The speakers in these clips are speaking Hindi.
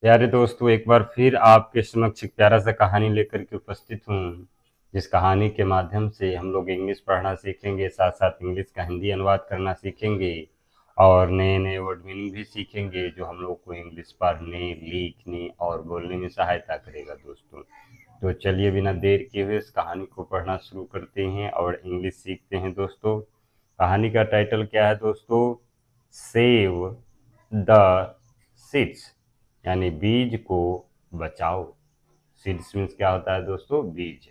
प्यारे दोस्तों, एक बार फिर आपके समक्ष एक प्यारा सा कहानी लेकर के उपस्थित हूँ। जिस कहानी के माध्यम से हम लोग इंग्लिश पढ़ना सीखेंगे, साथ साथ इंग्लिश का हिंदी अनुवाद करना सीखेंगे और नए नए वर्ड मीनिंग भी सीखेंगे, जो हम लोग को इंग्लिश पढ़ने, लिखने और बोलने में सहायता करेगा दोस्तों। तो चलिए बिना देर किए हुए इस कहानी को पढ़ना शुरू करते हैं और इंग्लिश सीखते हैं दोस्तों। कहानी का टाइटल क्या है दोस्तों? सेव द सीड्स, यानी बीज को बचाओ। सीड्स मीन्स क्या होता है दोस्तों? बीज।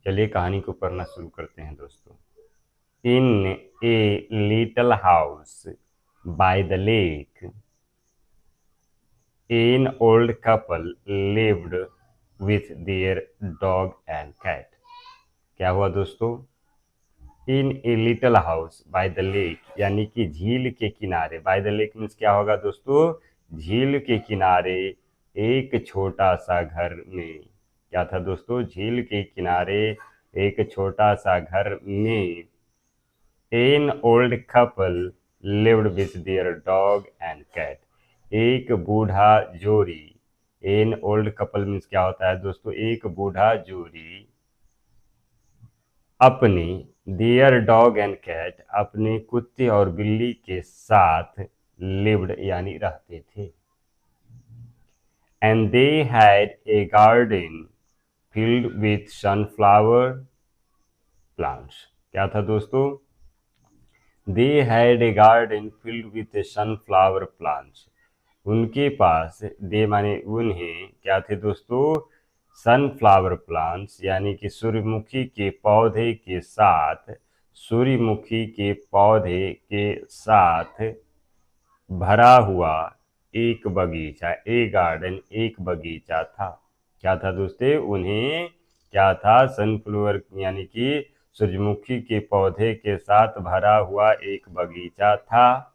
चलिए कहानी को पढ़ना शुरू करते हैं दोस्तों। In a little house by the lake, an old couple lived with their dog and cat. क्या हुआ दोस्तों? In a little house by the lake, यानी कि झील के किनारे। बाय द लेक मीन्स क्या होगा दोस्तों? झील के किनारे एक छोटा सा घर में। क्या था दोस्तों? झील के किनारे एक छोटा सा घर में an old couple lived with their dog and cat. एक बूढ़ा जोड़ी। एन ओल्ड कपल मीन्स क्या होता है दोस्तों? एक बूढ़ा जोड़ी अपने देयर डॉग एंड कैट, अपने कुत्ते और बिल्ली के साथ लिव्ड यानी रहते थे। And they had a garden filled with sunflower plants. क्या था दोस्तों? They had a garden filled with sunflower plants. उनके पास, दे माने उन्हें, क्या थे दोस्तों? सनफ्लावर प्लांट्स, यानी कि सूर्यमुखी के पौधे के साथ, सूर्यमुखी के पौधे के साथ भरा हुआ एक बगीचा, ए गार्डन एक बगीचा था। क्या था दोस्तों? उन्हें क्या था? सनफ्लावर यानी कि सूरजमुखी के पौधे के साथ भरा हुआ एक बगीचा था।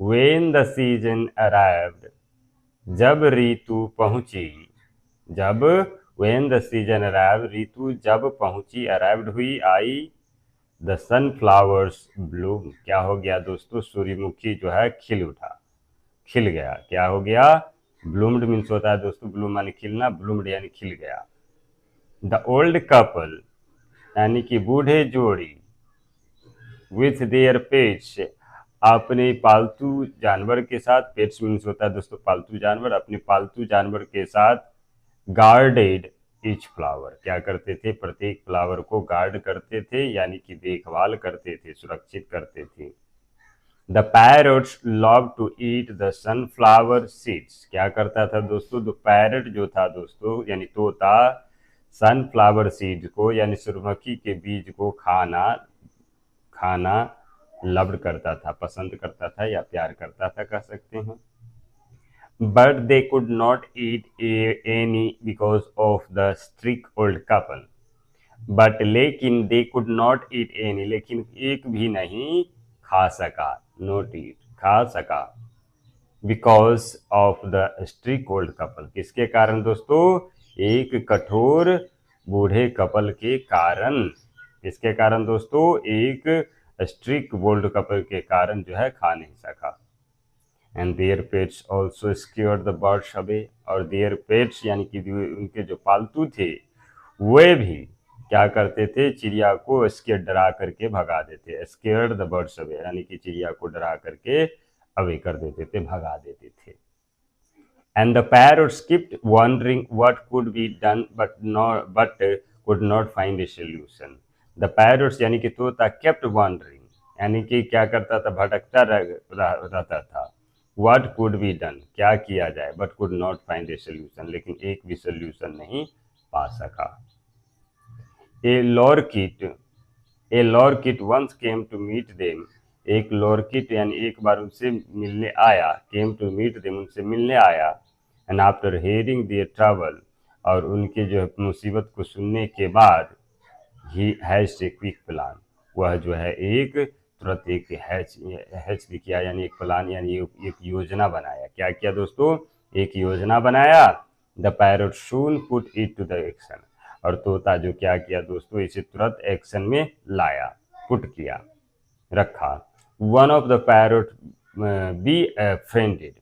When the season arrived, जब ऋतु पहुंची, जब when the season arrived, ऋतु जब पहुंची, arrived हुई, आई, द सनफ्लावर्स ब्लूम। क्या हो गया दोस्तों? सूर्यमुखी जो है खिल उठा, खिल गया। क्या हो गया? ब्लूम्ड मीन्स होता है दोस्तों, ब्लूम माने खिलना, ब्लूम्ड यानी खिल गया। द ओल्ड कपल, यानी कि बूढ़े जोड़ी, विथ देयर पेट्स, अपने पालतू जानवर के साथ। पेट्स मीन्स होता है दोस्तों पालतू जानवर। अपने पालतू जानवर के साथ गार्डेड ईच फ्लावर, क्या करते थे? प्रत्येक फ्लावर को गार्ड करते थे, यानी कि देखभाल करते थे, सुरक्षित करते थे। The parrots love to eat the sunflower seeds. क्या करता था दोस्तों? द पैरट जो था दोस्तों, यानी तोता, सनफ्लावर सीड को, यानी सूरजमुखी के बीज को खाना खाना लव्ड करता था, पसंद करता था या प्यार करता था, कह सकते हैं। But they could not eat any because of the strict old couple. But लेकिन they could not eat any, लेकिन एक भी नहीं खा सका, नोट ईट, खा सका, because of the strict old couple. किसके कारण दोस्तों? एक कठोर बूढ़े कपल के कारण। किसके कारण दोस्तों? एक स्ट्रिक्ट ओल्ड कपल के कारण जो है खा नहीं सका। And their pets also scared the birds away, और देयर पेट्स यानी कि उनके जो पालतू थे वे भी क्या करते थे? चिड़िया को स्केयर, डरा करके भगा देते। स्केयर्ड द बर्ड्स अवे, यानी कि चिड़िया को डरा करके अवे कर देते थे, भगा देते थे। And the parrots kept wondering what could be done but could not find a solution. The parrots यानी कि तोता, केप्ट वंडरिंग यानी कि क्या करता था? भटकता रहता था। व्हाट कुड बी डन, क्या किया जाए, but could not find a solution, लेकिन एक भी सोल्यूशन नहीं पा सका। A lorikeet, a lorikeet once came to meet them. एक लॉरकिट यानी एक बार उनसे मिलने आया, केम टू मीट देम, उनसे मिलने आया। And after hearing their trouble, और उनके जो है मुसीबत को सुनने के बाद, he has a quick plan, वह जो है एक तुरंत एक हैच भी किया, यानी एक प्लान, यानी एक योजना बनाया। क्या किया दोस्तों? एक योजना बनाया। The parrot soon put it to the action, और तोता जो क्या किया दोस्तों? इसे तुरंत एक्शन में लाया, पुट किया, रखा। One of the parrot befriended,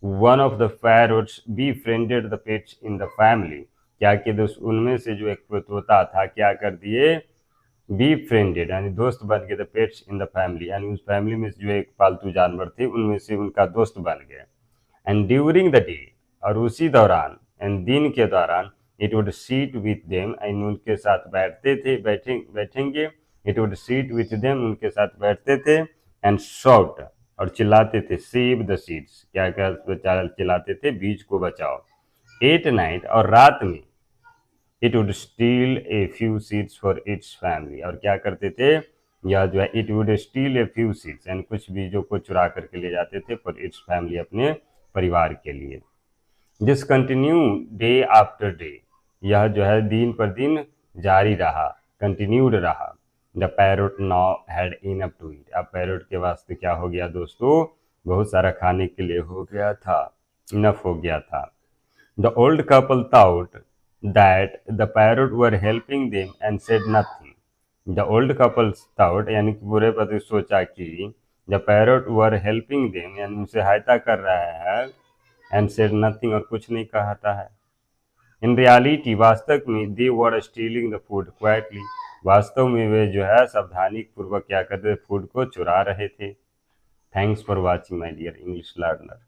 one of the parrots befriended the pets in the family. क्या कि दोस्त उनमें से जो एक तोता था क्या कर दिए, befriended यानी दोस्त बन गए the pets in the family, यानी उस फैमिली में जो एक पालतू जानवर थे उनमें से उनका दोस्त बन गए। एंड ड्यूरिंग द डे, और उसी दौरान, एंड दिन के दौरान, it would seat with them, and उनके साथ बैठते थे, बैठेंगे। It would seat with them, उनके साथ बैठते थे। एंड शॉट, और चिल्लाते थे, सेव द सीड्स, क्या क्या चिल्लाते थे, बीज को बचाओ। एट नाइट, और रात में, it would steel a few seeds for its family, और क्या करते थे, या जो है it would steel a few seeds, यानी कुछ बीजों को चुरा करके ले जाते थे फॉर इट्स फैमिली, अपने परिवार के लिए। This continue day after day, यह जो है दिन पर दिन जारी रहा, कंटिन्यूड रहा। The parrot now had enough to eat, अब पैरोट के वास्ते क्या हो गया दोस्तों, बहुत सारा खाने के लिए हो गया था, इनफ हो गया था। The old couple thought that the parrot were helping them and said nothing. The old couple thought, यानी कि बुरे पति सोचा कि the parrot were helping them, यानी उनसे सहायता कर रहा है, एंड सेड नथिंग, और कुछ नहीं कहता है। इन रियलिटी, वास्तव में, दे वर स्टीलिंग द फूड क्वाइटली, वास्तव में वे जो है सावधानी पूर्वक क्या करते थे, फूड को चुरा रहे थे। Thanks for watching my dear English learner.